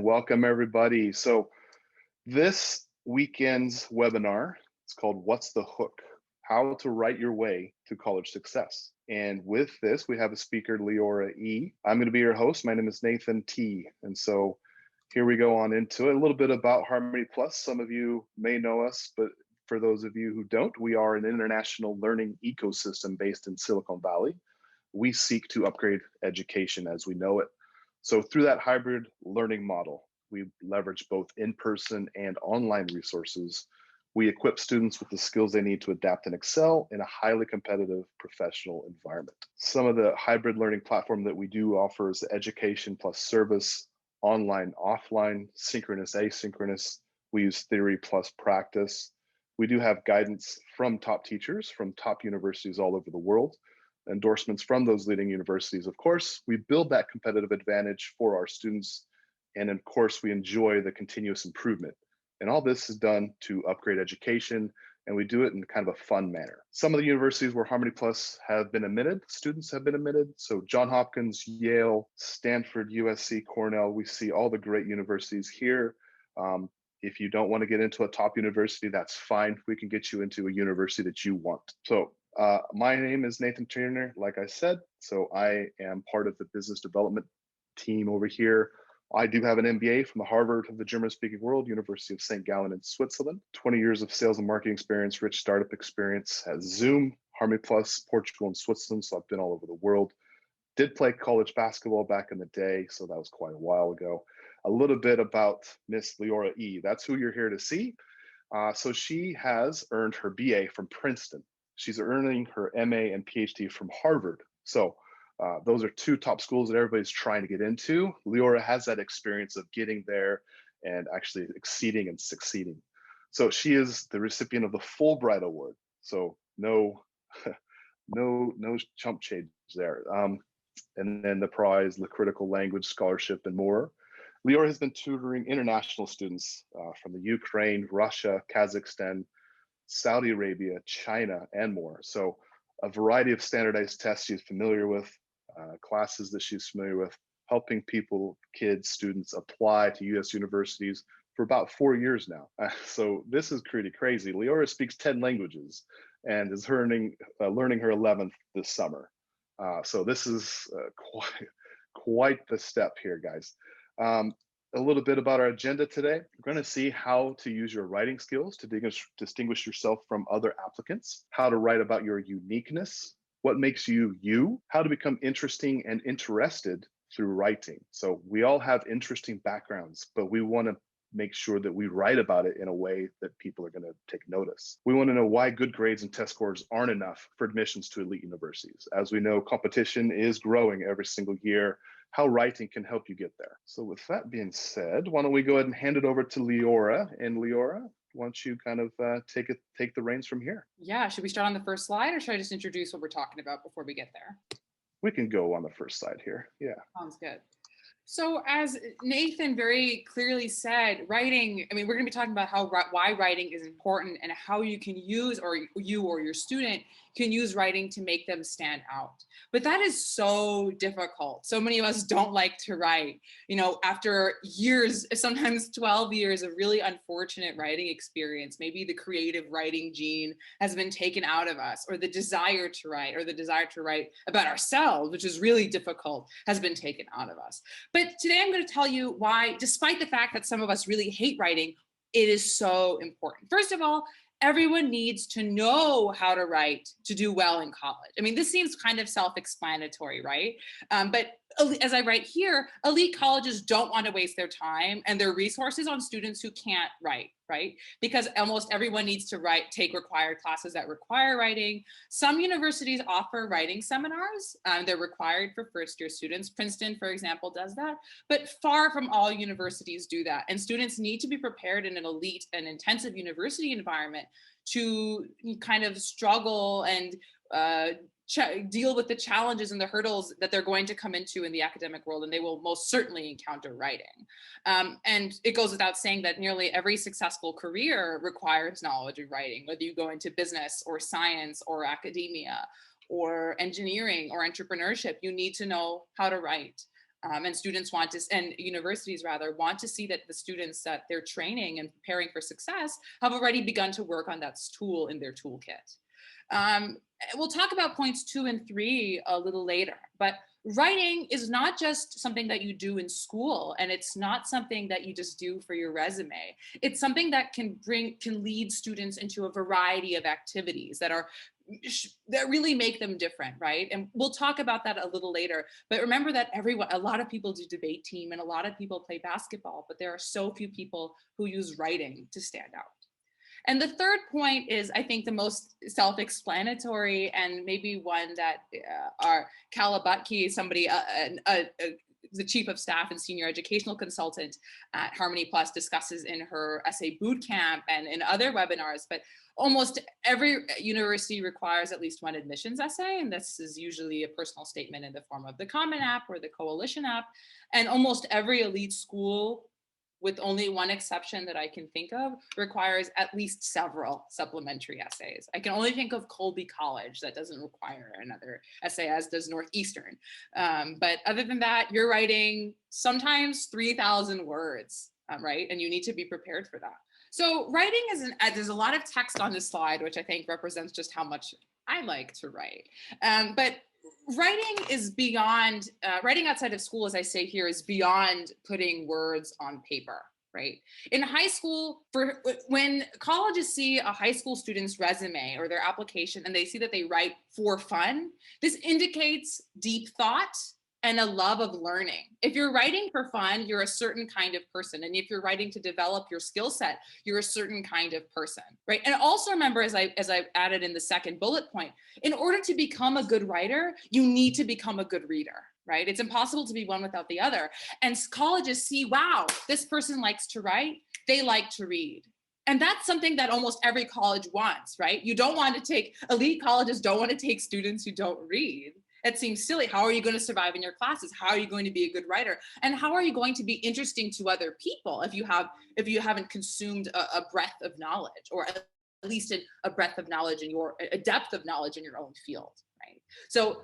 welcome everybody. So this weekend's webinar, it's called What's the Hook? How to Write Your Way to College Success. And with this, we have a speaker, Leora E. I'm going to be your host. My name is Nathan T. And so here we go on into it. A little bit about Harmony Plus. Some of you may know us, but for those of you who don't, we are an international learning ecosystem based in Silicon Valley. We seek to upgrade education as we know it. So through that hybrid learning model, we leverage both in-person and online resources. We equip students with the skills they need to adapt and excel in a highly competitive professional environment. Some of the hybrid learning platform that we do offer is the education plus service, online, offline, synchronous, asynchronous. We use theory plus practice. We do have guidance from top teachers from top universities all over the world, endorsements from those leading universities. Of course, we build that competitive advantage for our students. And of course, we enjoy the continuous improvement. And all this is done to upgrade education, and we do it in kind of a fun manner. Some of the universities where Harmony Plus have been admitted, students have been admitted. So Johns Hopkins, Yale, Stanford, USC, Cornell, we see all the great universities here. If you don't want to get into a top university, that's fine. We can get you into a university that you want. So my name is Nathan Turner, like I said. So I am part of the business development team over here. I do have an MBA from the Harvard of the German-speaking world, University of St. Gallen in Switzerland. 20 years of sales and marketing experience, rich startup experience at Zoom, Harmony Plus, Portugal, and Switzerland. So I've been all over the world. Did play college basketball back in the day, so that was quite a while ago. A little bit about Miss Leora E. That's who you're here to see. So she has earned her BA from Princeton. She's earning her MA and PhD from Harvard. So those are two top schools that everybody's trying to get into. Leora has that experience of getting there and actually exceeding and succeeding. So she is the recipient of the Fulbright Award. So no chump change there. And then the prize, the critical language scholarship, and more. Leora has been tutoring international students from the Ukraine, Russia, Kazakhstan, Saudi Arabia, China, and more. So a variety of standardized tests she's familiar with, classes that she's familiar with, helping people, kids, students apply to US universities for about 4 years now. So this is pretty crazy. Leora speaks 10 languages and is learning her 11th this summer. So this is quite the step here, guys. A little bit about our agenda today. We're going to see how to use your writing skills to distinguish yourself from other applicants, how to write about your uniqueness, what makes you you, how to become interesting and interested through writing. So we all have interesting backgrounds, but we want to make sure that we write about it in a way that people are going to take notice. We want to know why good grades and test scores aren't enough for admissions to elite universities. As we know, competition is growing every single year. How writing can help you get there. So with that being said, why don't we go ahead and hand it over to Leora. And Leora, why don't you kind of take the reins from here? Yeah, should we start on the first slide, or should I just introduce what we're talking about before we get there? We can go on the first slide here. Yeah. Sounds good. So as Nathan very clearly said, writing, we're going to be talking about why writing is important and how you can use, or you or your student can use writing to make them stand out. But that is so difficult. So many of us don't like to write, after years, sometimes 12 years of really unfortunate writing experience, maybe the creative writing gene has been taken out of us, or the desire to write, about ourselves, which is really difficult, has been taken out of us. But today I'm going to tell you why, despite the fact that some of us really hate writing, it is so important. First of all, everyone needs to know how to write to do well in college. This seems kind of self-explanatory, right? But as I write here, elite colleges don't want to waste their time and their resources on students who can't write, right? Because almost everyone needs to take required classes that require writing. Some universities offer writing seminars. They're required for first-year students. Princeton, for example, does that. But far from all universities do that. And students need to be prepared in an elite and intensive university environment to kind of struggle and deal with the challenges and the hurdles that they're going to come into in the academic world, and they will most certainly encounter writing. And it goes without saying that nearly every successful career requires knowledge of writing, whether you go into business or science or academia or engineering or entrepreneurship, you need to know how to write. And students want to, and universities rather, want to see that the students that they're training and preparing for success have already begun to work on that tool in their toolkit. We'll talk about points 2 and 3 a little later, but writing is not just something that you do in school, and it's not something that you just do for your resume. It's something that can lead students into a variety of activities that really make them different, right? And we'll talk about that a little later. But remember that a lot of people do debate team and a lot of people play basketball, but there are so few people who use writing to stand out. And the third point is, I think, the most self-explanatory, and maybe one that our Kalabutke, somebody, the chief of staff and senior educational consultant at Harmony Plus, discusses in her essay bootcamp and in other webinars. But almost every university requires at least one admissions essay, and this is usually a personal statement in the form of the Common App or the Coalition App. And almost every elite school, with only one exception that I can think of, requires at least several supplementary essays. I can only think of Colby College that doesn't require another essay, as does Northeastern. But other than that, you're writing sometimes 3,000 words, right? And you need to be prepared for that. So writing there's a lot of text on this slide, which I think represents just how much I like to write. But writing is beyond, writing outside of school, as I say here, is beyond putting words on paper, right? In high school, when colleges see a high school student's resume or their application and they see that they write for fun, this indicates deep thought and a love of learning. If you're writing for fun, you're a certain kind of person. And if you're writing to develop your skill set, you're a certain kind of person, right? And also remember, as I added in the second bullet point, in order to become a good writer, you need to become a good reader, right? It's impossible to be one without the other. And colleges see, wow, this person likes to write, they like to read. And that's something that almost every college wants, right? You don't want to take, elite colleges don't want to take students who don't read. It seems silly. How are you going to survive in your classes? How are you going to be a good writer? And how are you going to be interesting to other people if you haven't consumed a breadth of knowledge, or at least a breadth of knowledge a depth of knowledge in your own field, right? So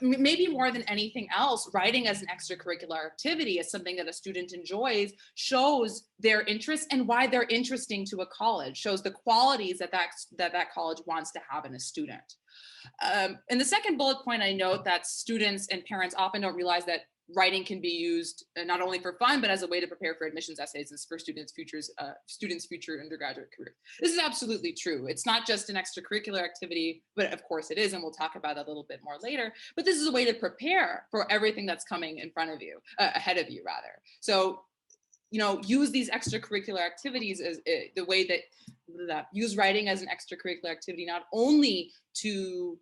maybe more than anything else, writing as an extracurricular activity is something that a student enjoys, shows their interests and why they're interesting to a college, shows the qualities that college wants to have in a student. In the second bullet point, I note that students and parents often don't realize that writing can be used not only for fun, but as a way to prepare for admissions essays and for students' future undergraduate careers. This is absolutely true. It's not just an extracurricular activity, but of course it is, and we'll talk about that a little bit more later. But this is a way to prepare for everything that's coming in front of you, ahead of you rather. So, use these extracurricular activities as the way that use writing as an extracurricular activity, not only to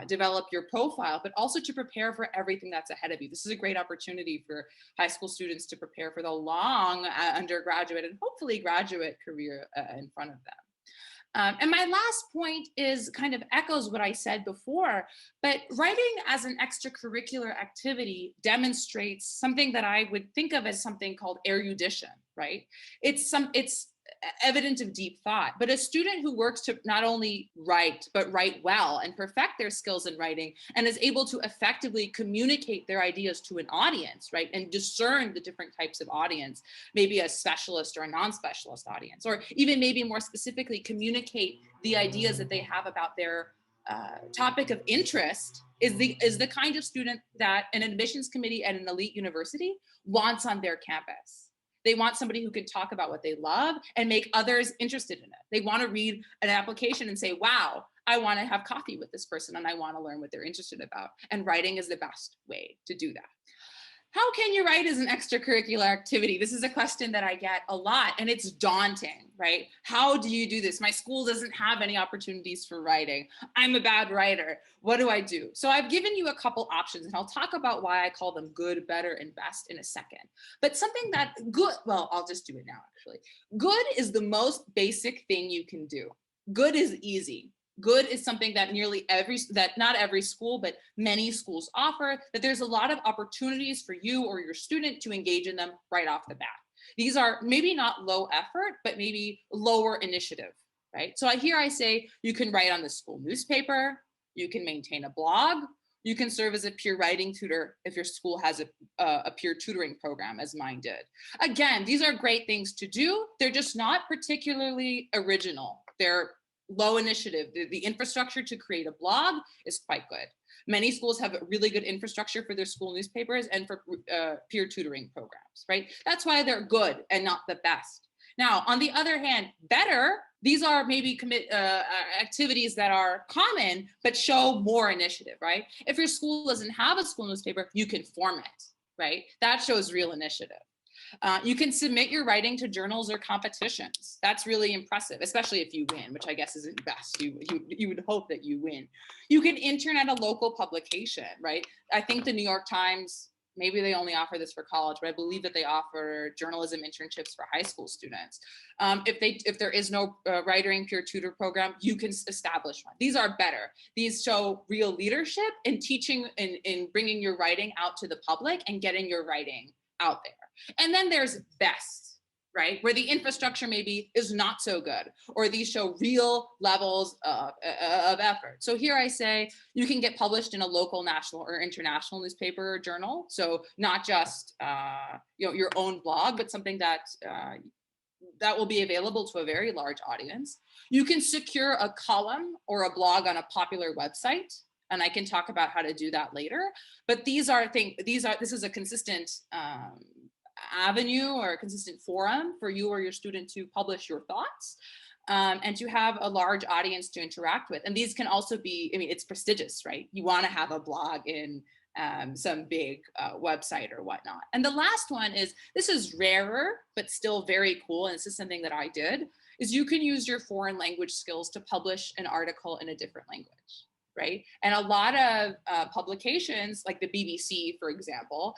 develop your profile, but also to prepare for everything that's ahead of you. This is a great opportunity for high school students to prepare for the long undergraduate and hopefully graduate career in front of them. And my last point is kind of echoes what I said before, but writing as an extracurricular activity demonstrates something that I would think of as something called erudition, right? It's evident of deep thought, but a student who works to not only write, but write well and perfect their skills in writing and is able to effectively communicate their ideas to an audience, right? And discern the different types of audience, maybe a specialist or a non-specialist audience, or even maybe more specifically communicate the ideas that they have about their topic of interest, is the kind of student that an admissions committee at an elite university wants on their campus. They want somebody who can talk about what they love and make others interested in it. They want to read an application and say, wow, I want to have coffee with this person and I want to learn what they're interested about. And writing is the best way to do that. How can you write as an extracurricular activity? This is a question that I get a lot, and it's daunting, right? How do you do this? My school doesn't have any opportunities for writing. I'm a bad writer. What do I do? So I've given you a couple options, and I'll talk about why I call them good, better, and best in a second. But something that good, well, I'll just do it now, actually. Good is the most basic thing you can do. Good is easy. Good is something that not every school, but many schools offer, that there's a lot of opportunities for you or your student to engage in them right off the bat. These are maybe not low effort, but maybe lower initiative, right? So here I say you can write on the school newspaper, you can maintain a blog, You can serve as a peer writing tutor if your school has a peer tutoring program, as mine did. Again, these are great things to do. They're just not particularly original. They're low initiative. The infrastructure to create a blog is quite good. Many schools have a really good infrastructure for their school newspapers and for peer tutoring programs, right? That's why they're good and not the best. Now, on the other hand, better, these are maybe activities that are common, but show more initiative, right? If your school doesn't have a school newspaper, you can form it, right? That shows real initiative. You can submit your writing to journals or competitions. That's really impressive, especially if you win, which I guess isn't best. You would hope that you win. You can intern at a local publication, right? I think the New York Times, maybe they only offer this for college, but I believe that they offer journalism internships for high school students. If there is no writing peer tutor program, you can establish one. These are better. These show real leadership in teaching, in bringing your writing out to the public and getting your writing out there. And then there's best, right? Where the infrastructure maybe is not so good, or these show real levels of effort. So here I say you can get published in a local, national, or international newspaper or journal. So not just your own blog, but something that will be available to a very large audience. You can secure a column or a blog on a popular website. And I can talk about how to do that later. But this is a consistent avenue or a consistent forum for you or your student to publish your thoughts and to have a large audience to interact with. And these can also be, I mean, it's prestigious, right? You want to have a blog in some big website or whatnot. And the last one is, this is rarer, but still very cool. And this is something that I did, is you can use your foreign language skills to publish an article in a different language. Right? And a lot of publications, like the BBC, for example,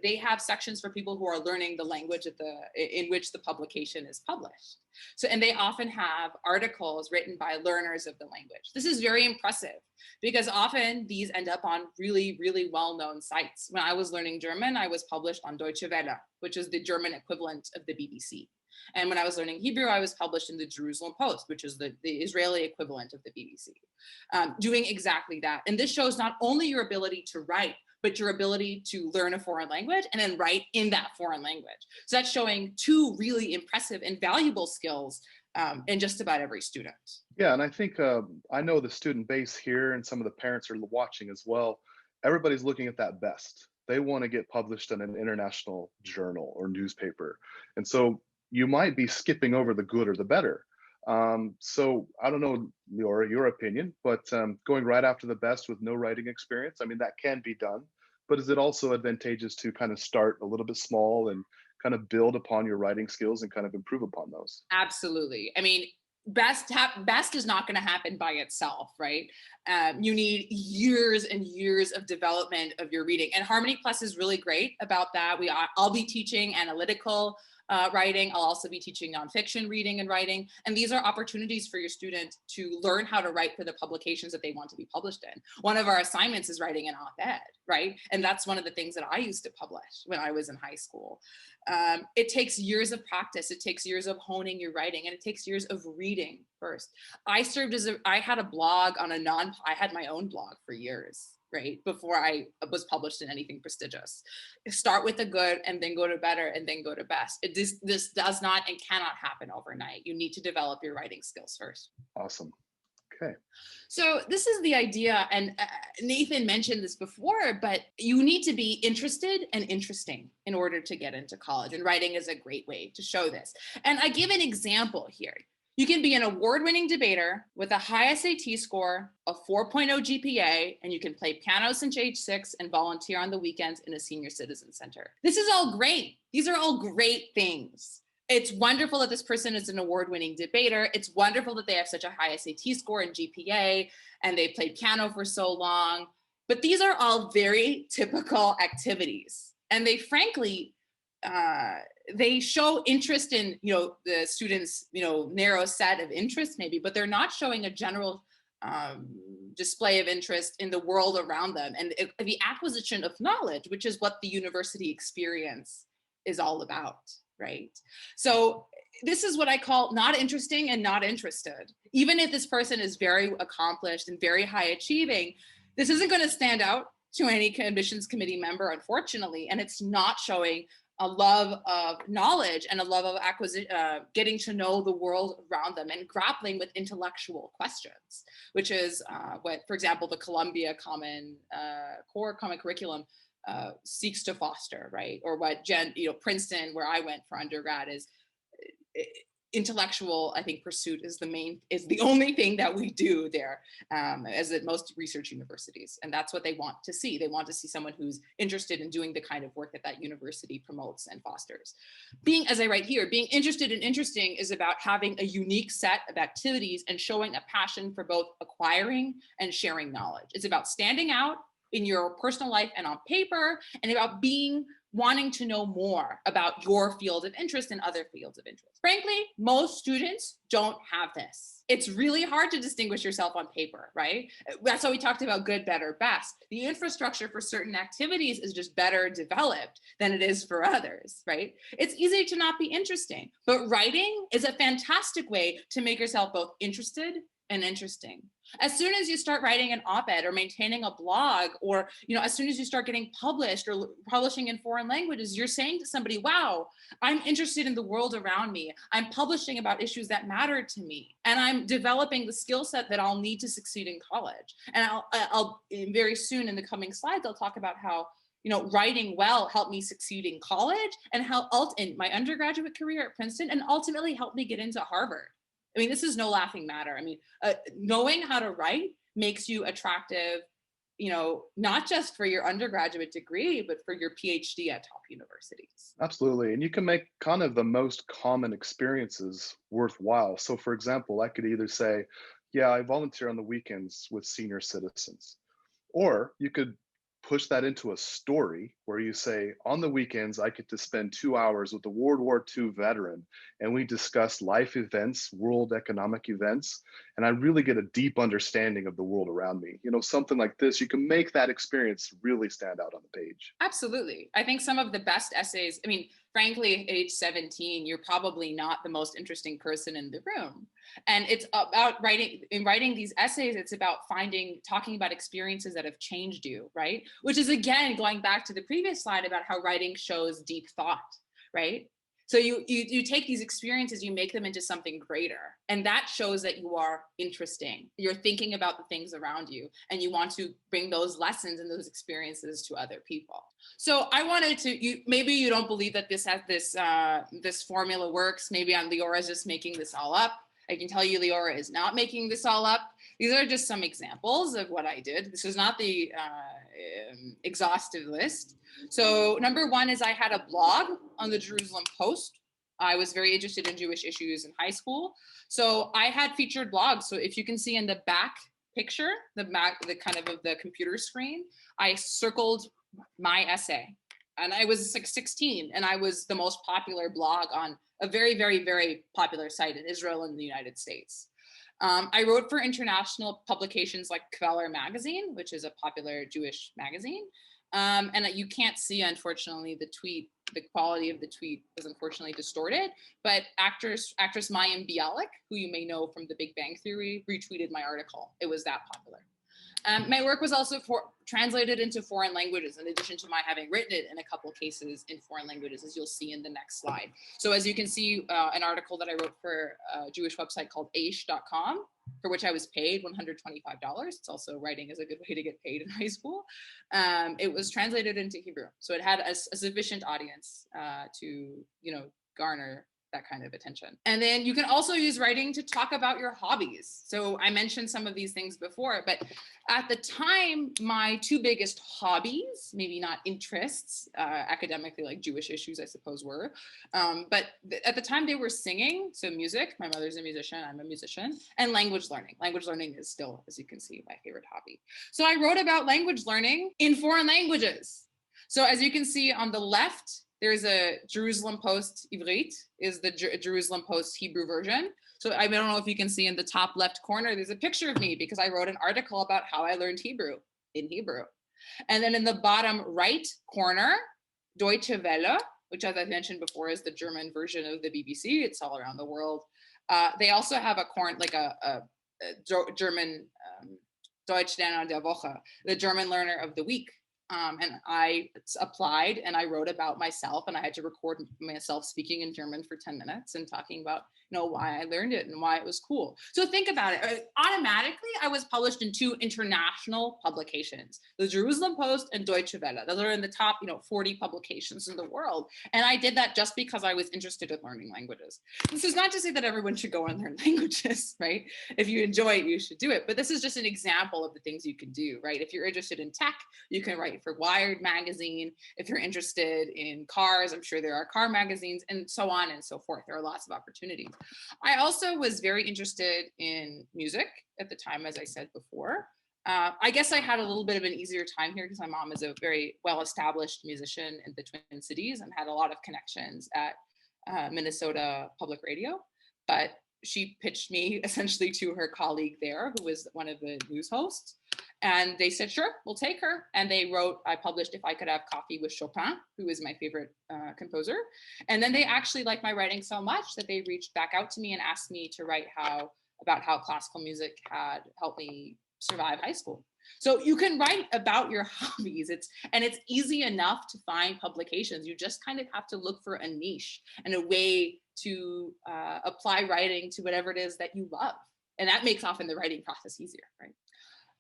they have sections for people who are learning the language in which the publication is published. So, and they often have articles written by learners of the language. This is very impressive because often these end up on really, really well-known sites. When I was learning German, I was published on Deutsche Welle, which is the German equivalent of the BBC. And when I was learning Hebrew, I was published in the Jerusalem Post, which is the Israeli equivalent of the BBC, doing exactly that. And this shows not only your ability to write, but your ability to learn a foreign language and then write in that foreign language. So that's showing two really impressive and valuable skills in just about every student. Yeah, and I think I know the student base here and some of the parents are watching as well. Everybody's looking at that best. They want to get published in an international journal or newspaper. And so you might be skipping over the good or the better. So I don't know, Leora, your opinion, but going right after the best with no writing experience, I mean, that can be done, but is it also advantageous to kind of start a little bit small and kind of build upon your writing skills and kind of improve upon those? Absolutely. I mean, best is not going to happen by itself, right? You need years and years of development of your reading, and Harmony Plus is really great about that. I'll be teaching analytical writing. I'll also be teaching nonfiction reading and writing. And these are opportunities for your student to learn how to write for the publications that they want to be published in. One of our assignments is writing an op-ed, right? And that's one of the things that I used to publish when I was in high school. It takes years of practice. It takes years of honing your writing, and it takes years of reading first. I had a blog on I had my own blog for years, right? Before I was published in anything prestigious. Start with the good and then go to better and then go to best. This does not and cannot happen overnight. You need to develop your writing skills first. Awesome. Okay. So this is the idea, and Nathan mentioned this before, but you need to be interested and interesting in order to get into college, and writing is a great way to show this. And I give an example here. You can be an award-winning debater with a high SAT score, a 4.0 GPA, and you can play piano since age 6 and volunteer on the weekends in a senior citizen center. This is all great. These are all great things. It's wonderful that this person is an award-winning debater. It's wonderful that they have such a high SAT score and GPA, and they played piano for so long. But these are all very typical activities. And they frankly, they show interest in, the students', narrow set of interests maybe, but they're not showing a general display of interest in the world around them and the acquisition of knowledge, which is what the university experience is all about, right? So this is what I call not interesting and not interested. Even if this person is very accomplished and very high achieving, This isn't going to stand out to any admissions committee member, unfortunately, and it's not showing a love of knowledge and a love of getting to know the world around them and grappling with intellectual questions, which is what, for example, the Columbia Common Curriculum seeks to foster, right? Or what Princeton, where I went for undergrad, is intellectual, I think, pursuit is the only thing that we do there, as at most research universities. And that's what they want to see. They want to see someone who's interested in doing the kind of work that that university promotes and fosters. As I write here, being interested and interesting is about having a unique set of activities and showing a passion for both acquiring and sharing knowledge. It's about standing out in your personal life and on paper, and about wanting to know more about your field of interest and other fields of interest. Frankly, most students don't have this. It's really hard to distinguish yourself on paper, right? That's why we talked about good, better, best. The infrastructure for certain activities is just better developed than it is for others, right? It's easy to not be interesting, but writing is a fantastic way to make yourself both interested and interesting. As soon as you start writing an op-ed or maintaining a blog, or as soon as you start getting published or publishing in foreign languages, you're saying to somebody, wow, I'm interested in the world around me. I'm publishing about issues that matter to me, and I'm developing the skill set that I'll need to succeed in college. And I'll very soon in the coming slides, I'll talk about how writing well helped me succeed in college, and how in my undergraduate career at Princeton, and ultimately helped me get into Harvard. I mean, this is no laughing matter. I mean, knowing how to write makes you attractive, not just for your undergraduate degree, but for your PhD at top universities. Absolutely. And you can make kind of the most common experiences worthwhile. So for example, I could either say, yeah, I volunteer on the weekends with senior citizens. Or you could push that into a story where you say, on the weekends, I get to spend 2 hours with a World War II veteran, and we discuss life events, world economic events, and I really get a deep understanding of the world around me. Something like this, you can make that experience really stand out on the page. Absolutely. I think some of the best essays, I mean, frankly, at age 17, you're probably not the most interesting person in the room. And it's about writing these essays, it's about talking about experiences that have changed you, right? Which is, again, going back to the previous slide about how writing shows deep thought, right? So you take these experiences, you make them into something greater. And that shows that you are interesting. You're thinking about the things around you, and you want to bring those lessons and those experiences to other people. So I wanted to, maybe you don't believe that this formula works. Maybe Leora is just making this all up. I can tell you Leora is not making this all up. These are just some examples of what I did. This was not the exhaustive list. So number one is I had a blog on the Jerusalem Post. I was very interested in Jewish issues in high school. So I had featured blogs. So if you can see in the back picture, the kind of the computer screen, I circled my essay. And I was 16, and I was the most popular blog on a very, very, very popular site in Israel and the United States. I wrote for international publications like Kveller magazine, which is a popular Jewish magazine. And you can't see, unfortunately, the quality of the tweet was unfortunately distorted, but actress Mayim Bialik, who you may know from The Big Bang Theory, retweeted my article. It was that popular. My work was also translated into foreign languages, in addition to my having written it in a couple cases in foreign languages, as you'll see in the next slide. So as you can see, an article that I wrote for a Jewish website called aish.com, for which I was paid $125. It's also, writing is a good way to get paid in high school. It was translated into Hebrew. So it had a sufficient audience to garner that kind of attention. And then you can also use writing to talk about your hobbies. So I mentioned some of these things before, but at the time, my two biggest hobbies, maybe not interests, academically, like Jewish issues, I suppose, were, but at the time they were singing, so music. My mother's a musician, I'm a musician, and language learning. Language learning is still, as you can see, my favorite hobby. So I wrote about language learning in foreign languages. So as you can see on the left, there's a Jerusalem Post Ivrit, is the Jerusalem Post Hebrew version. So I don't know if you can see in the top left corner, there's a picture of me because I wrote an article about how I learned Hebrew in Hebrew. And then in the bottom right corner, Deutsche Welle, which, as I mentioned before, is the German version of the BBC. It's all around the world. They also have a German Deutsch Lerner der Woche, the German learner of the week. And I applied and I wrote about myself, and I had to record myself speaking in German for 10 minutes and talking about, why I learned it and why it was cool. So think about it. Automatically, I was published in 2 international publications, the Jerusalem Post and Deutsche Welle. Those are in the top, 40 publications in the world. And I did that just because I was interested in learning languages. This is not to say that everyone should go and learn languages, right? If you enjoy it, you should do it. But this is just an example of the things you can do, right? If you're interested in tech, you can write for Wired magazine. If you're interested in cars, I'm sure there are car magazines, and so on and so forth. There are lots of opportunities. I also was very interested in music at the time, as I said before. I guess I had a little bit of an easier time here because my mom is a very well-established musician in the Twin Cities and had a lot of connections at Minnesota Public Radio. But she pitched me essentially to her colleague there, who was one of the news hosts. And they said, sure, we'll take her. And I published If I Could Have Coffee with Chopin, who is my favorite composer. And then they actually liked my writing so much that they reached back out to me and asked me to write about how classical music had helped me survive high school. So you can write about your hobbies. It's easy enough to find publications. You just kind of have to look for a niche and a way to apply writing to whatever it is that you love. And that makes often the writing process easier, right?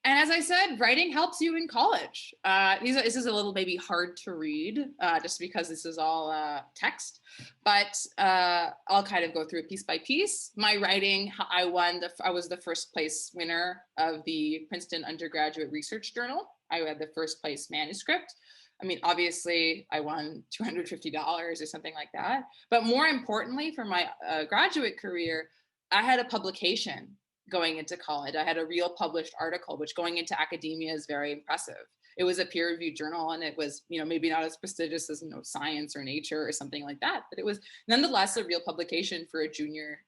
And as I said, writing helps you in college. This is a little maybe hard to read just because this is all text, but I'll kind of go through it piece by piece. My writing, I was the first place winner of the Princeton Undergraduate Research Journal. I had the first place manuscript. I mean, obviously I won $250 or something like that. But more importantly, for my graduate career, I had a publication going into college. I had a real published article, which going into academia is very impressive. It was a peer-reviewed journal, and it was, maybe not as prestigious as Science or Nature or something like that, but it was nonetheless a real publication for a junior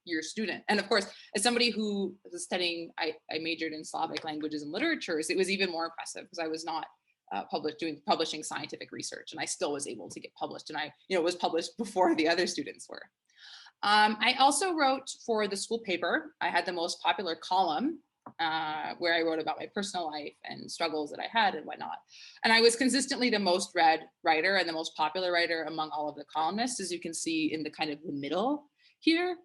year student. And of course, as somebody who was studying, I majored in Slavic languages and literatures, it was even more impressive because I was not publishing scientific research, and I still was able to get published, and I was published before the other students were. I also wrote for the school paper. I had the most popular column where I wrote about my personal life and struggles that I had and whatnot. And I was consistently the most read writer and the most popular writer among all of the columnists, as you can see in the kind of the middle here.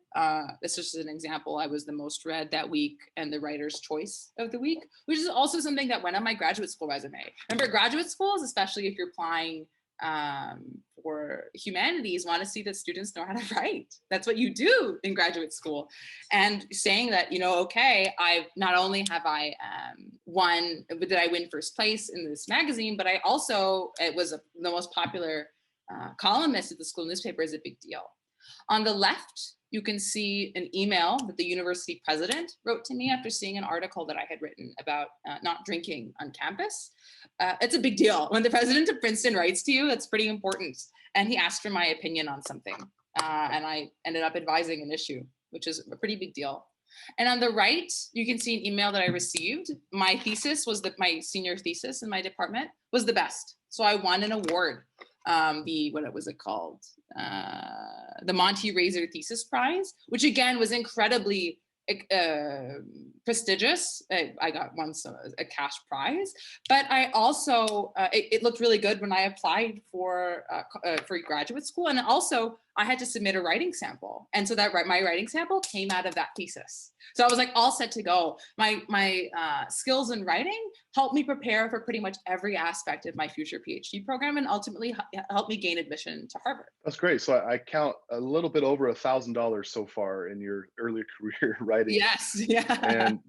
This is just an example. I was the most read that week and the writer's choice of the week, which is also something that went on my graduate school resume. Remember, graduate schools, especially if you're applying for humanities, want to see that students know how to write. That's what you do in graduate school. And saying that, okay, I not only have I won, did I win first place in this magazine, but I also, it was the most popular columnist at the school newspaper is a big deal. On the left, you can see an email that the university president wrote to me after seeing an article that I had written about not drinking on campus. It's a big deal. When the president of Princeton writes to you, that's pretty important. And he asked for my opinion on something. And I ended up advising an issue, which is a pretty big deal. And on the right, you can see an email that I received. My thesis was my senior thesis in my department was the best. So I won an award. What was it called? The Monty Razor Thesis Prize, which again was incredibly prestigious. I got once a cash prize, but I also it looked really good when I applied for graduate school, and also I had to submit a writing sample, and so that my writing sample came out of that thesis. So I was like all set to go. My skills in writing helped me prepare for pretty much every aspect of my future PhD program, and ultimately helped me gain admission to Harvard. That's great. So I count a little bit over $1,000 so far in your early career writing. Yes, yeah. And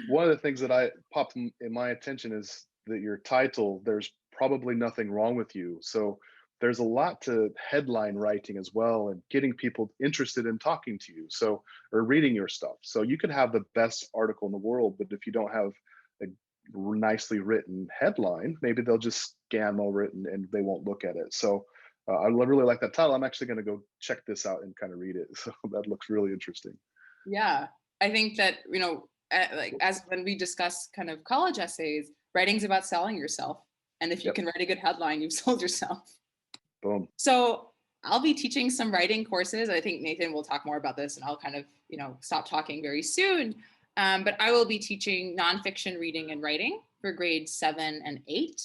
one of the things that I popped in my attention is that your title, "There's Probably Nothing Wrong with You." So there's a lot to headline writing as well, and getting people interested in talking to you, or reading your stuff. So you could have the best article in the world, but if you don't have a nicely written headline, maybe they'll just scan over it and they won't look at it. So I really like that title. I'm actually going to go check this out and kind of read it. So that looks really interesting. Yeah, I think that, like as when we discuss kind of college essays, writing's about selling yourself. And if you can write a good headline, you've sold yourself. Boom. So I'll be teaching some writing courses. I think Nathan will talk more about this, and I'll kind of, stop talking very soon. But I will be teaching nonfiction reading and writing for grades 7 and 8.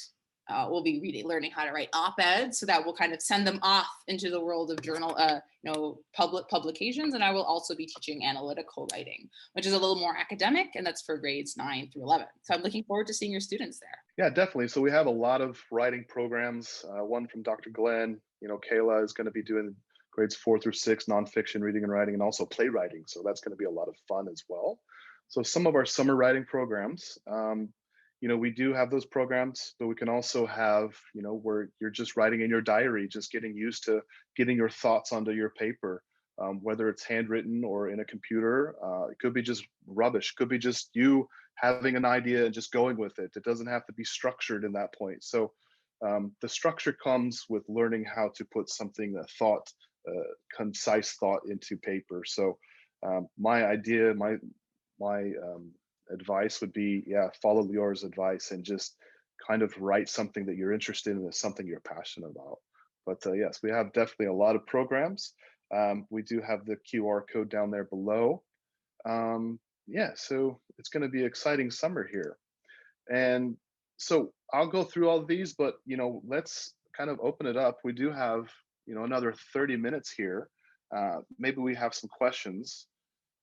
We'll be learning how to write op-eds, so that will kind of send them off into the world of public publications. And I will also be teaching analytical writing, which is a little more academic, and that's for grades 9 through 11. So I'm looking forward to seeing your students there. Yeah, definitely. So we have a lot of writing programs. One from Dr. Glenn. Kayla is going to be doing grades 4 through 6 nonfiction reading and writing, and also playwriting. So that's going to be a lot of fun as well. So some of our summer writing programs, we do have those programs, but we can also have, where you're just writing in your diary, just getting used to getting your thoughts onto your paper, whether it's handwritten or in a computer. It could be just rubbish, could be just you having an idea and just going with it. It doesn't have to be structured in that point. So the structure comes with learning how to put something, concise thought into paper. So my idea, my advice would be, follow Leora's advice and just kind of write something that you're interested in, is something you're passionate about. But yes, we have definitely a lot of programs. We do have the QR code down there below. So it's going to be an exciting summer here. And so I'll go through all of these, but let's kind of open it up. We do have another 30 minutes here. Maybe we have some questions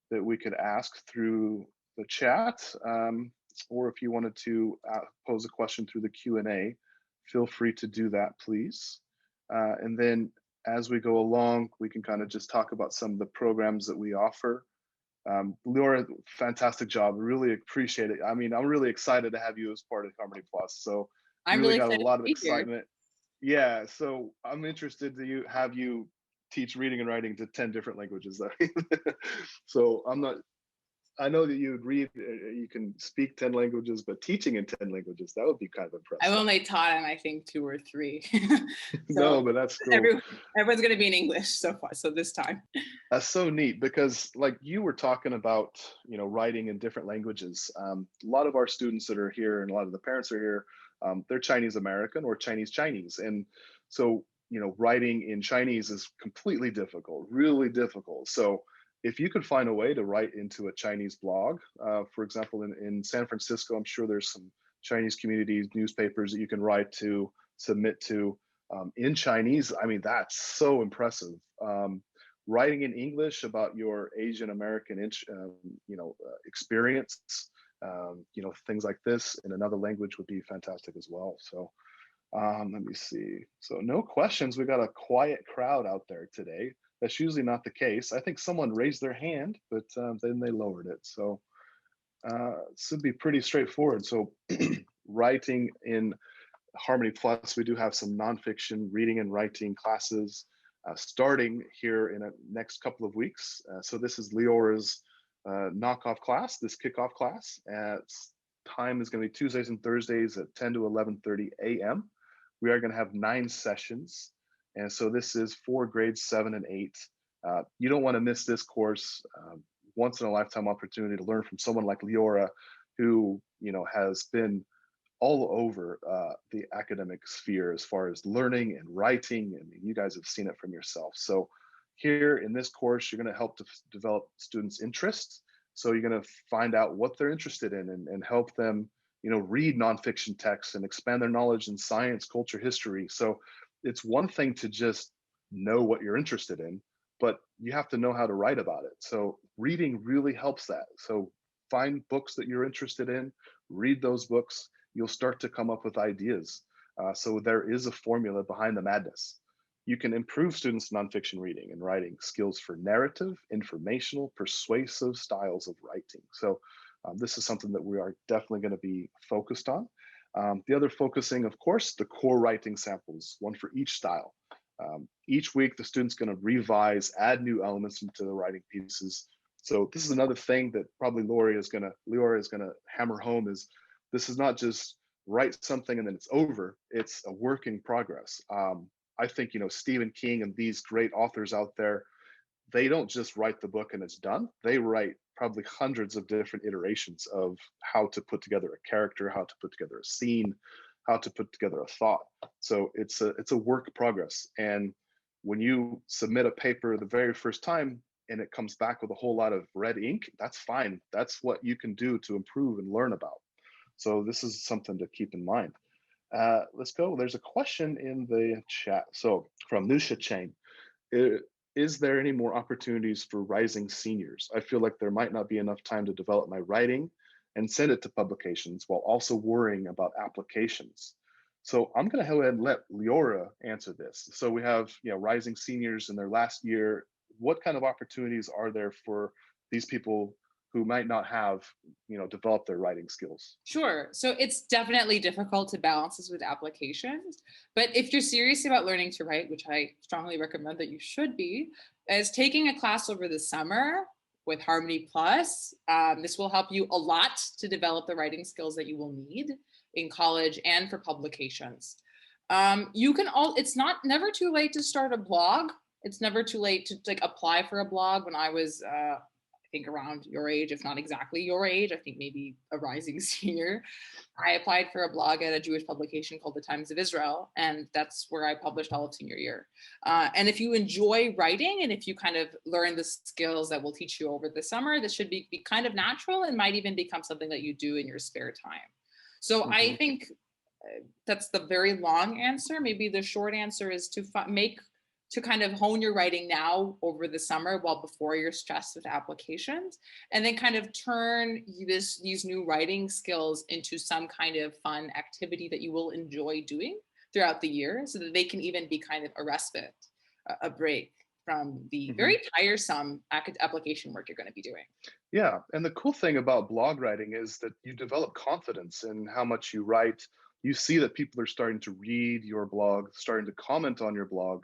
that we could ask through the chat, or if you wanted to pose a question through the Q&A, feel free to do that, please. And then as we go along, we can kind of just talk about some of the programs that we offer. Leora, fantastic job. Really appreciate it. I mean, I'm really excited to have you as part of Harmony Plus. So I'm really got a excited lot to of be here. excitement. Yeah, so I'm interested to have you teach reading and writing to 10 different languages. So I know that you agreed you can speak 10 languages, but teaching in 10 languages, that would be kind of impressive. I've only taught in, I think, 2 or 3. No, but that's cool. Everyone's going to be in English so far, so this time. That's so neat, because like you were talking about, writing in different languages. A lot of our students that are here and a lot of the parents are here, they're Chinese American or Chinese. And so, writing in Chinese is completely difficult, really difficult. So if you could find a way to write into a Chinese blog, for example, in San Francisco, I'm sure there's some Chinese community newspapers that you can write to, submit to in Chinese. I mean, that's so impressive. Writing in English about your Asian American, experience, things like this in another language would be fantastic as well. So let me see. So no questions. We got a quiet crowd out there today. That's usually not the case. I think someone raised their hand, but then they lowered it. So it should be pretty straightforward. So writing in Harmony Plus, we do have some nonfiction reading and writing classes starting here in the next couple of weeks. So this is Leora's knockoff class, this kickoff class. Time is going to be Tuesdays and Thursdays at 10 to 11:30 a.m. We are going to have 9 sessions. And so this is for grades 7 and 8. You don't want to miss this course. Once in a lifetime opportunity to learn from someone like Leora, who has been all over the academic sphere as far as learning and writing. I mean, you guys have seen it from yourself. So here in this course, you're going to help to develop students' interests. So you're going to find out what they're interested in and help them, read nonfiction texts and expand their knowledge in science, culture, history. So it's one thing to just know what you're interested in, but you have to know how to write about it. So reading really helps that. So find books that you're interested in, read those books. You'll start to come up with ideas. So there is a formula behind the madness. You can improve students' nonfiction reading and writing skills for narrative, informational, persuasive styles of writing. So this is something that we are definitely going to be focused on. The other focusing, of course, the core writing samples, one for each style. Each week, the student's going to revise, add new elements into the writing pieces. So this is another thing that probably Leora is going to hammer home is this is not just write something and then it's over. It's a work in progress. I think, Stephen King and these great authors out there, they don't just write the book and it's done. They write probably hundreds of different iterations of how to put together a character, how to put together a scene, how to put together a thought. So it's a work progress. And when you submit a paper the very first time, and it comes back with a whole lot of red ink, that's fine. That's what you can do to improve and learn about. So this is something to keep in mind. Let's go. There's a question in the chat. So from Nusha Chain, i- is there any more opportunities for rising seniors? I feel like there might not be enough time to develop my writing and send it to publications while also worrying about applications. So I'm going to go ahead and let Leora answer this. So we have, rising seniors in their last year. What kind of opportunities are there for these people who might not have, developed their writing skills? Sure. So it's definitely difficult to balance this with applications. But if you're serious about learning to write, which I strongly recommend that you should be, is taking a class over the summer with Harmony Plus. This will help you a lot to develop the writing skills that you will need in college and for publications. It's not never too late to start a blog. It's never too late to apply for a blog. When I was I think around your age, if not exactly your age, I think maybe a rising senior, I applied for a blog at a Jewish publication called the Times of Israel, and that's where I published all of senior year. And if you enjoy writing, and if you kind of learn the skills that will teach you over the summer, this should be kind of natural and might even become something that you do in your spare time. So I think that's the very long answer. Maybe the short answer is to kind of hone your writing now over the summer while before you're stressed with applications, and then kind of turn these new writing skills into some kind of fun activity that you will enjoy doing throughout the year, so that they can even be kind of a respite, a break from the very tiresome application work you're going to be doing. Yeah, and the cool thing about blog writing is that you develop confidence in how much you write. You see that people are starting to read your blog, starting to comment on your blog.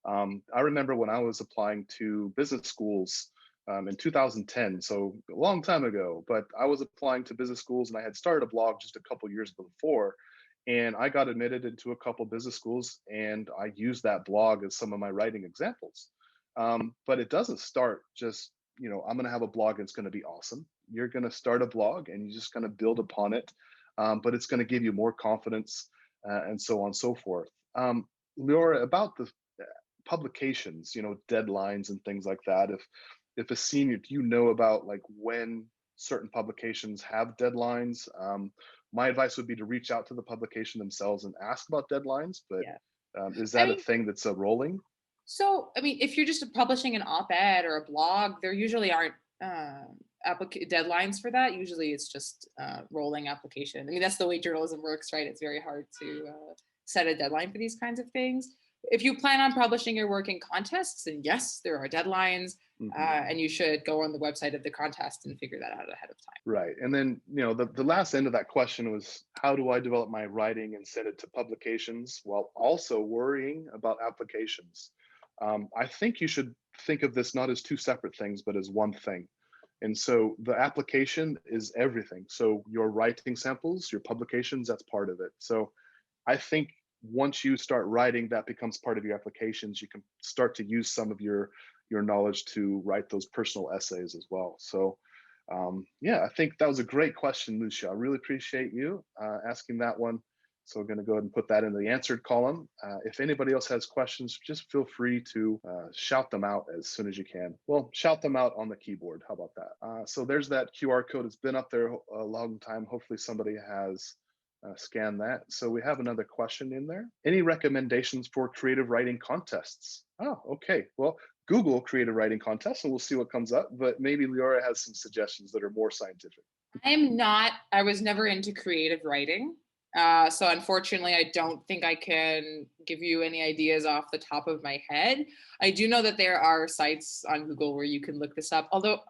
I remember when I was applying to business schools in 2010, so a long time ago, but I was applying to business schools and I had started a blog just a couple years before. And I got admitted into a couple business schools and I used that blog as some of my writing examples. But it doesn't start just, I'm going to have a blog and it's going to be awesome. You're going to start a blog and you just kind of build upon it, but it's going to give you more confidence and so on and so forth. Leora, about the publications, deadlines and things like that. If a senior, do you know about like when certain publications have deadlines? My advice would be to reach out to the publication themselves and ask about deadlines. But Yeah. is I that a mean, thing that's rolling? So, I mean, if you're just publishing an op-ed or a blog, there usually aren't deadlines for that. Usually it's just rolling application. I mean, that's the way journalism works, right? It's very hard to set a deadline for these kinds of things. If you plan on publishing your work in contests, then yes, there are deadlines, and you should go on the website of the contest and figure that out ahead of time. Right. And then, the last end of that question was, how do I develop my writing and send it to publications while also worrying about applications? I think you should think of this not as two separate things, but as one thing. And so the application is everything. So your writing samples, your publications, that's part of it. So I think once you start writing, that becomes part of your applications. You can start to use some of your knowledge to write those personal essays as well. So yeah, I think that was a great question, Lucia. I really appreciate you asking that one. So we're going to go ahead and put that in the answered column. If anybody else has questions, just feel free to shout them out as soon as you can. Well, shout them out on the keyboard. How about that? So there's that QR code. It's been up there a long time. Hopefully somebody has scanned that. So we have another question in there. Any recommendations for creative writing contests? Oh, okay. Well, Google creative writing contests and we'll see what comes up, but maybe Leora has some suggestions that are more scientific. I was never into creative writing. So unfortunately, I don't think I can give you any ideas off the top of my head. I do know that there are sites on Google where you can look this up. Although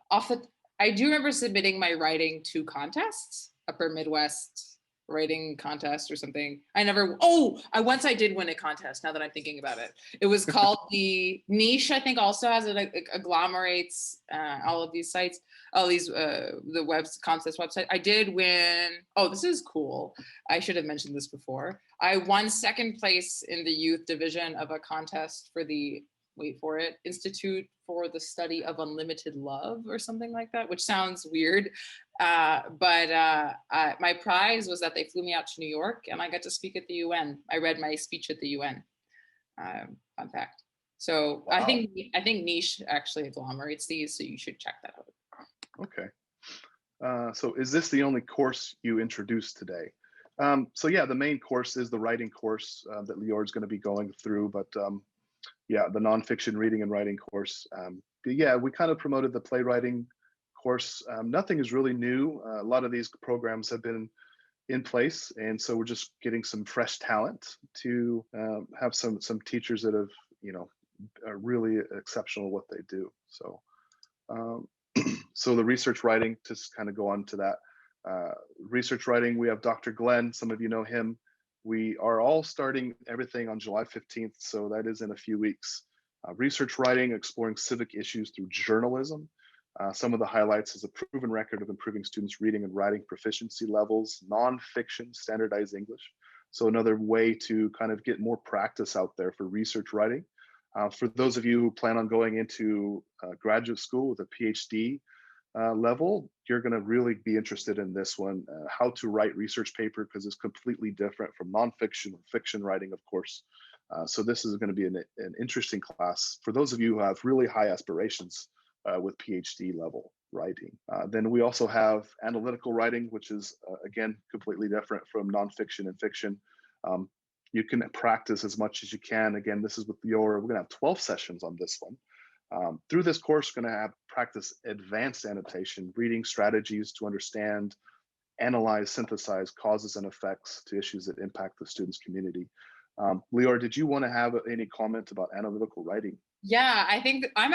I do remember submitting my writing to contests, Upper Midwest writing contest or something. Once I did win a contest, now that I'm thinking about it. It was called the Niche, I think also has it agglomerates all of these sites, all these the contest website. I did win. Oh, this is cool. I should have mentioned this before. I won second place in the youth division of a contest for the, wait for it, Institute for the Study of Unlimited Love or something like that, which sounds weird. But my prize was that they flew me out to New York and I got to speak at the UN. I read my speech at the UN. Fun fact. So Wow. I think Niche actually agglomerates these, so you should check that out. Okay. So is this the only course you introduced today? So yeah, the main course is the writing course that Leora is going to be going through, but yeah, the nonfiction reading and writing course. But yeah, we kind of promoted the playwriting course. Nothing is really new. A lot of these programs have been in place, and so we're just getting some fresh talent to have some teachers that have, you know, are really exceptional at what they do. So um, so the research writing, to kind of go on to that, research writing, we have Dr. Glenn. Some of you know him. We are all starting everything on July 15th, so that is in a few weeks. Research writing, exploring civic issues through journalism. Some of the highlights is a proven record of improving students' reading and writing proficiency levels, nonfiction, standardized English. So another way to kind of get more practice out there for research writing. For those of you who plan on going into graduate school with a PhD level, you're going to really be interested in this one, how to write research paper, because it's completely different from nonfiction or fiction writing, of course. So this is going to be an interesting class for those of you who have really high aspirations with PhD level writing. Then we also have analytical writing, which is, again, completely different from nonfiction and fiction. You can practice as much as you can. Again, this is with Leora. We're going to have 12 sessions on this one. Through this course, we're going to have practice advanced annotation, reading strategies to understand, analyze, synthesize causes and effects to issues that impact the students' community. Leora, did you want to have any comment about analytical writing? Yeah, I think I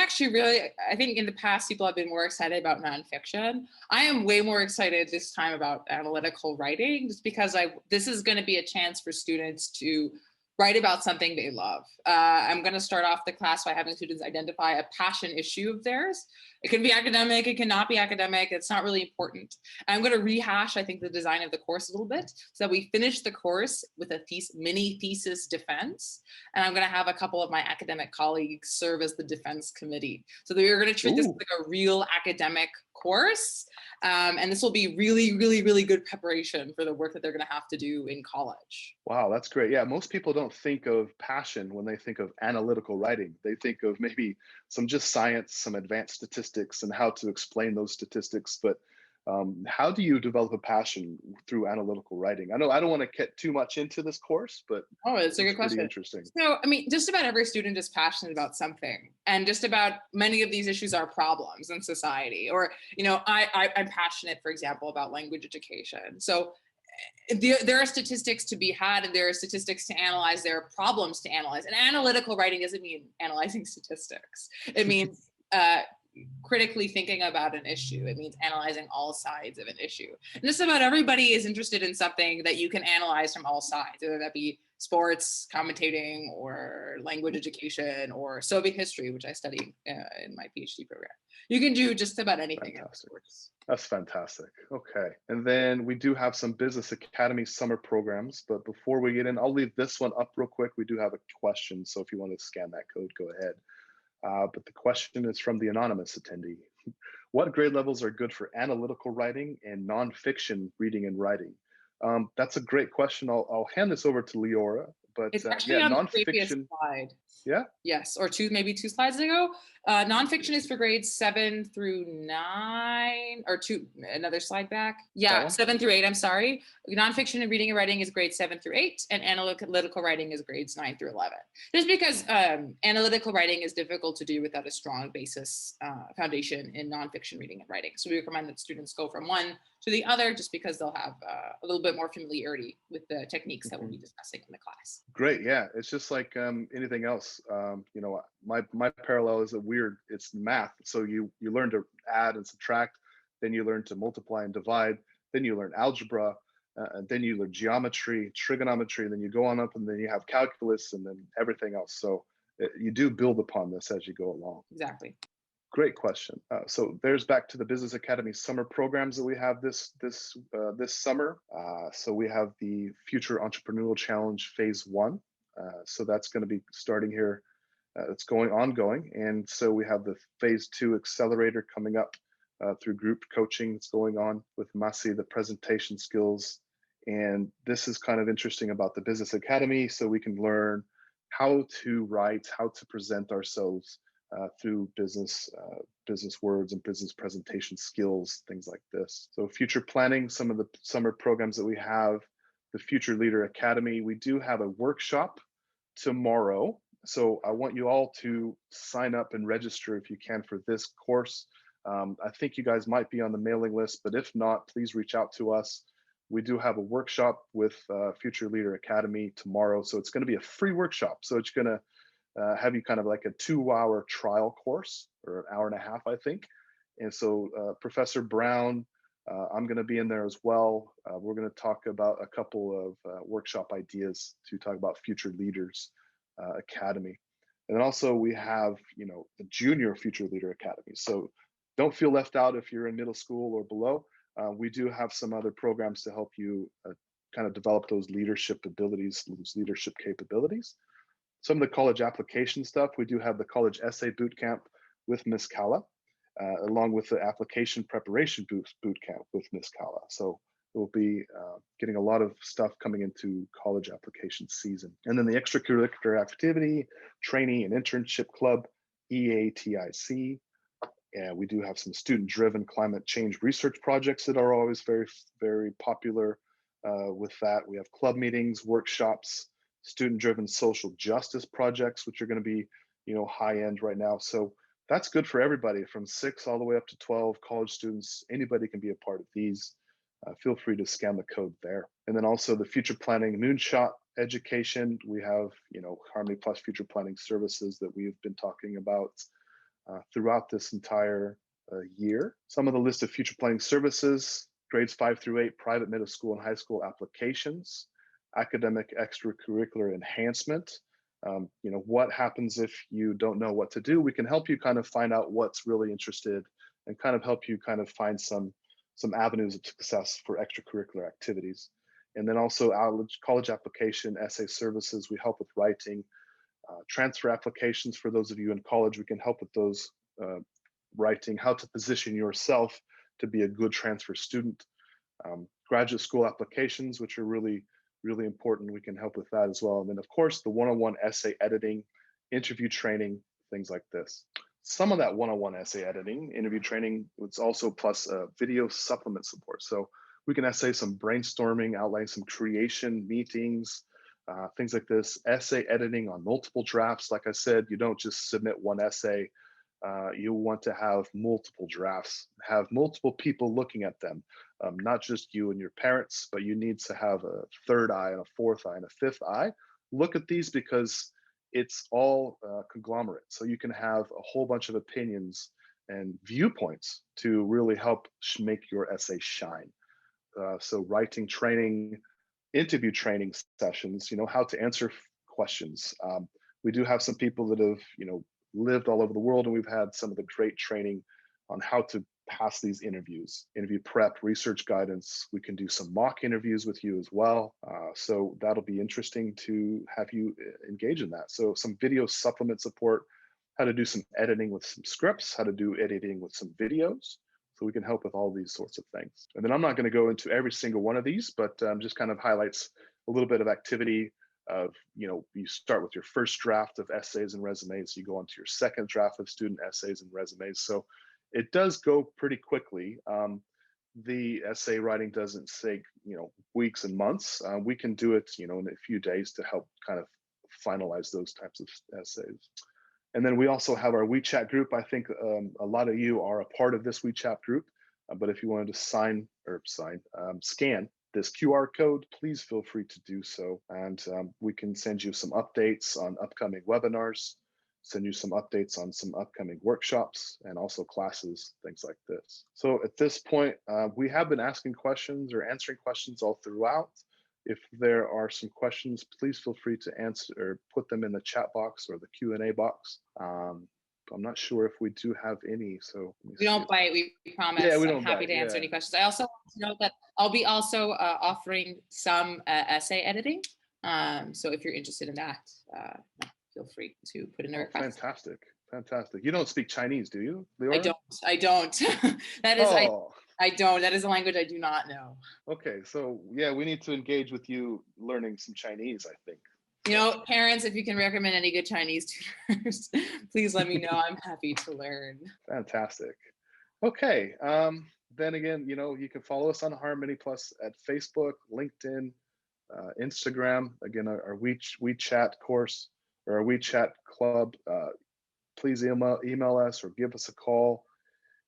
think in the past, people have been more excited about nonfiction. I am way more excited this time about analytical writing, just because this is going to be a chance for students to write about something they love. I'm going to start off the class by having students identify a passion issue of theirs. It can be academic, it cannot be academic, it's not really important. I'm going to rehash, I think, the design of the course a little bit so that we finish the course with a mini thesis defense. And I'm going to have a couple of my academic colleagues serve as the defense committee. So we're going to treat this like a real academic course. And this will be really, really, really good preparation for the work that they're going to have to do in college. Wow, that's great. Yeah, most people don't think of passion when they think of analytical writing. They think of maybe some just science, some advanced statistics, and how to explain those statistics. But how do you develop a passion through analytical writing? I know I don't want to get too much into this course, but oh, it's a good question. Interesting. So, I mean, just about every student is passionate about something, and just about many of these issues are problems in society. Or, you know, I'm passionate, for example, about language education. So there are statistics to be had, and there are statistics to analyze, there are problems to analyze. And analytical writing doesn't mean analyzing statistics. It means critically thinking about an issue. It means analyzing all sides of an issue. And just about everybody is interested in something that you can analyze from all sides, whether that be sports, commentating, or language education, or Soviet history, which I study in my PhD program. You can do just about anything. Fantastic. That's fantastic. Okay. And then we do have some Business Academy summer programs, but before we get in, I'll leave this one up real quick. We do have a question, so if you want to scan that code, go ahead. But the question is from the anonymous attendee. What grade levels are good for analytical writing and nonfiction reading and writing? That's a great question. I'll hand this over to Leora, but it's actually yeah, on nonfiction. The previous slide. Yeah. Yes, or maybe two slides ago. Nonfiction is for grades 7 through 9, or another slide back. Yeah, 7 through 8, I'm sorry. Nonfiction and reading and writing is grades 7 through 8, and analytical writing is grades 9 through 11. Just because analytical writing is difficult to do without a strong basis foundation in nonfiction reading and writing. So we recommend that students go from one to the other, just because they'll have a little bit more familiarity with the techniques that we'll be discussing in the class. Great, yeah. It's just like anything else. You know, my parallel is weird. It's math. So you learn to add and subtract, then you learn to multiply and divide, then you learn algebra, and then you learn geometry, trigonometry, and then you go on up, and then you have calculus, and then everything else. So you do build upon this as you go along. Exactly. Great question. So there's back to the Business Academy summer programs that we have this summer. So we have the Future Entrepreneurial Challenge Phase 1. So that's going to be starting here. It's ongoing. And so we have the Phase 2 Accelerator coming up through group coaching. It's going on with Masi, the presentation skills. And this is kind of interesting about the Business Academy. So we can learn how to write, how to present ourselves through business words and business presentation skills, things like this. So future planning, some of the summer programs that we have, the Future Leader Academy, we do have a workshop tomorrow. So I want you all to sign up and register if you can for this course. I think you guys might be on the mailing list, but if not, please reach out to us. We do have a workshop with Future Leader Academy tomorrow. So it's going to be a free workshop. So it's going to have you kind of like a 2-hour trial course, or an hour and a half, I think. And so Professor Brown, I'm going to be in there as well. We're going to talk about a couple of workshop ideas to talk about Future Leaders Academy. And then also we have, the Junior Future Leader Academy. So don't feel left out if you're in middle school or below. We do have some other programs to help you kind of develop those leadership abilities, those leadership capabilities. Some of the college application stuff, we do have the college essay boot camp with Miss Kala, along with the application preparation boot camp with Miss Kala. So we'll be getting a lot of stuff coming into college application season. And then the extracurricular activity, trainee and internship club, EATIC. And we do have some student-driven climate change research projects that are always very, very popular with that. We have club meetings, workshops, student-driven social justice projects, which are going to be, high end right now. So that's good for everybody from 6 all the way up to 12 college students. Anybody can be a part of these. Feel free to scan the code there. And then also the future planning, Moonshot Education. We have, Harmony Plus future planning services that we've been talking about throughout this entire year. Some of the list of future planning services: grades 5 through 8, private middle school and high school applications, academic extracurricular enhancement. What happens if you don't know what to do? We can help you kind of find out what's really interested and kind of help you kind of find some avenues of success for extracurricular activities. And then also our college application essay services. We help with writing, transfer applications for those of you in college. We can help with those writing, how to position yourself to be a good transfer student. Graduate school applications, which are really, really important. We can help with that as well. And then of course, the one-on-one essay editing, interview training, things like this. Some of that one-on-one essay editing, interview training, it's also plus video supplement support. So we can essay some brainstorming, outline some creation meetings, things like this. Essay editing on multiple drafts. Like I said, you don't just submit one essay. You want to have multiple drafts, have multiple people looking at them, not just you and your parents, but you need to have a third eye and a fourth eye and a fifth eye. Look at these because it's all conglomerate. So you can have a whole bunch of opinions and viewpoints to really help make your essay shine. So writing training, interview training sessions, how to answer questions. We do have some people that have, lived all over the world, and we've had some of the great training on how to pass these interviews, interview prep, research guidance. We can do some mock interviews with you as well. So that'll be interesting to have you engage in that. So some video supplement support, how to do some editing with some scripts, how to do editing with some videos. So we can help with all these sorts of things. And then I'm not going to go into every single one of these, but just kind of highlights a little bit of activity of, you start with your first draft of essays and resumes, you go on to your second draft of student essays and resumes. So it does go pretty quickly. The essay writing doesn't take, weeks and months. We can do it, in a few days to help kind of finalize those types of essays. And then we also have our Wechat group. I think a lot of you are a part of this Wechat group, but if you wanted to scan this QR code, please feel free to do so. And we can send you some updates on upcoming webinars, send you some updates on some upcoming workshops, and also classes, things like this. So at this point, we have been asking questions or answering questions all throughout. If there are some questions, please feel free to answer or put them in the chat box or the Q&A box. I'm not sure if we do have any, so we don't bite, we promise. Yeah, we I'm don't happy bite, to answer yeah. any questions. I also want to note that I'll be also offering some essay editing. So if you're interested in that, feel free to put in a request. Fantastic. You don't speak Chinese, do you, Leora? I don't. That is, I don't. That is a language I do not know. Okay, so yeah, we need to engage with you learning some Chinese, I think. You know, parents, if you can recommend any good Chinese tutors, please let me know. I'm happy to learn. Fantastic. Okay. Then again, you can follow us on Harmony Plus at Facebook, LinkedIn, Instagram. Again, our WeChat course or our WeChat club. Please email us or give us a call,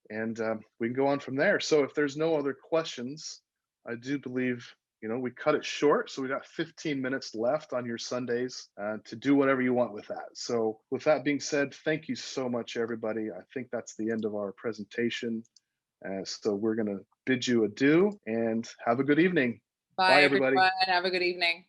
and we can go on from there. So if there's no other questions, I do believe we cut it short, so we got 15 minutes left on your Sundays to do whatever you want with that. So with that being said, thank you so much, everybody. I think that's the end of our presentation. So we're going to bid you adieu and have a good evening. Bye, Bye, everybody. everyone. Have a good evening.